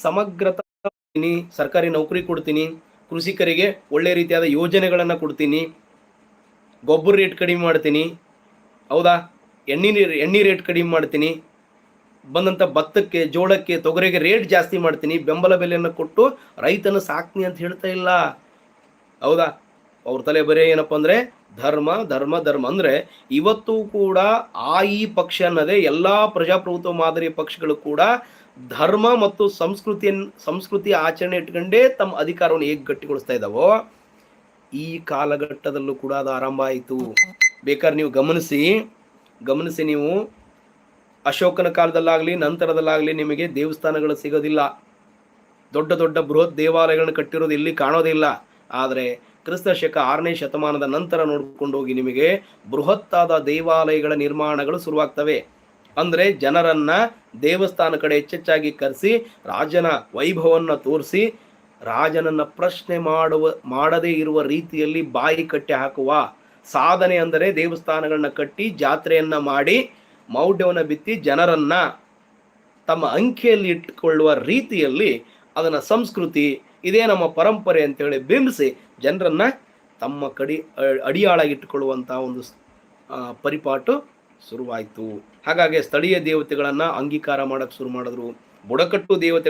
ಸಮಗ್ರತ ಸರ್ಕಾರಿ ನೌಕರಿ ಕೊಡ್ತೀನಿ, ಕೃಷಿಕರಿಗೆ ಒಳ್ಳೆ ರೀತಿಯಾದ ಯೋಜನೆಗಳನ್ನು ಕೊಡ್ತೀನಿ, ಗೊಬ್ಬರ ರೇಟ್ ಕಡಿಮೆ ಮಾಡ್ತೀನಿ, ಹೌದಾ, ಎಣ್ಣೆ ರೇಟ್ ಕಡಿಮೆ ಮಾಡ್ತೀನಿ, ಬಂದಂಥ ಭತ್ತಕ್ಕೆ, ಜೋಳಕ್ಕೆ, ತೊಗರಿಗೆ ರೇಟ್ ಜಾಸ್ತಿ ಮಾಡ್ತೀನಿ, ಬೆಂಬಲ ಬೆಲೆಯನ್ನು ಕೊಟ್ಟು ರೈತನ ಸಾಕ್ತೀನಿ ಅಂತ ಹೇಳ್ತಾ ಇಲ್ಲ. ಹೌದಾ, ಅವ್ರ ತಲೆ ಬರೀ ಏನಪ್ಪ ಅಂದರೆ ಧರ್ಮ ಧರ್ಮ ಧರ್ಮ. ಅಂದರೆ ಇವತ್ತು ಕೂಡ ಈ ಪಕ್ಷ ಅನ್ನೋದೇ ಎಲ್ಲ ಪ್ರಜಾಪ್ರಭುತ್ವ ಮಾದರಿಯ ಪಕ್ಷಗಳು ಕೂಡ ಧರ್ಮ ಮತ್ತು ಸಂಸ್ಕೃತಿ ಆಚರಣೆ ಇಟ್ಕೊಂಡೇ ತಮ್ಮ ಅಧಿಕಾರವನ್ನು ಹೇಗೆ ಗಟ್ಟಿಗೊಳಿಸ್ತಾ ಇದ್ದಾವೋ, ಈ ಕಾಲಘಟ್ಟದಲ್ಲೂ ಕೂಡ ಅದು ಆರಂಭ ಆಯಿತು. ಬೇಕಾದ್ರೆ ನೀವು ಗಮನಿಸಿ ನೀವು ಅಶೋಕನ ಕಾಲದಲ್ಲಾಗಲಿ ನಂತರದಲ್ಲಾಗಲಿ ನಿಮಗೆ ದೇವಸ್ಥಾನಗಳು ಸಿಗೋದಿಲ್ಲ, ದೊಡ್ಡ ದೊಡ್ಡ ಬೃಹತ್ ದೇವಾಲಯಗಳನ್ನು ಕಟ್ಟಿರೋದು ಇಲ್ಲಿ ಕಾಣೋದಿಲ್ಲ. ಆದರೆ ಕ್ರಿಸ್ತ ಶಕ 6ನೇ ಶತಮಾನದ ನಂತರ ನೋಡ್ಕೊಂಡು ಹೋಗಿ ನಿಮಗೆ ಬೃಹತ್ತಾದ ದೇವಾಲಯಗಳ ನಿರ್ಮಾಣಗಳು ಶುರುವಾಗ್ತವೆ. ಅಂದರೆ ಜನರನ್ನ ದೇವಸ್ಥಾನ ಕಡೆ ಹೆಚ್ಚೆಚ್ಚಾಗಿ ಕರೆಸಿ ರಾಜನ ವೈಭವವನ್ನು ತೋರಿಸಿ ರಾಜನನ್ನ ಪ್ರಶ್ನೆ ಮಾಡದೇ ಇರುವ ರೀತಿಯಲ್ಲಿ ಬಾಯಿ ಕಟ್ಟಿ ಹಾಕುವ ಸಾಧನೆ ಅಂದರೆ ದೇವಸ್ಥಾನಗಳನ್ನ ಕಟ್ಟಿ ಜಾತ್ರೆಯನ್ನ ಮಾಡಿ ಮೌಢ್ಯವನ್ನು ಬಿತ್ತಿ ಜನರನ್ನ ತಮ್ಮ ಅಂಕೆಯಲ್ಲಿ ಇಟ್ಟುಕೊಳ್ಳುವ ರೀತಿಯಲ್ಲಿ ಅದನ್ನ ಸಂಸ್ಕೃತಿ, ಇದೇ ನಮ್ಮ ಪರಂಪರೆ ಅಂತೇಳಿ ಬಿಂಬಿಸಿ ಜನರನ್ನ ತಮ್ಮ ಅಡಿಯಾಳಾಗಿಟ್ಟುಕೊಳ್ಳುವಂತಹ ಒಂದು ಪರಿಪಾಟು ಶುರುವಾಯಿತು. ಹಾಗಾಗಿ ಸ್ಥಳೀಯ ದೇವತೆಗಳನ್ನ ಅಂಗೀಕಾರ ಮಾಡಕ್ಕೆ ಶುರು ಮಾಡಿದ್ರು. ಬುಡಕಟ್ಟು ದೇವತೆ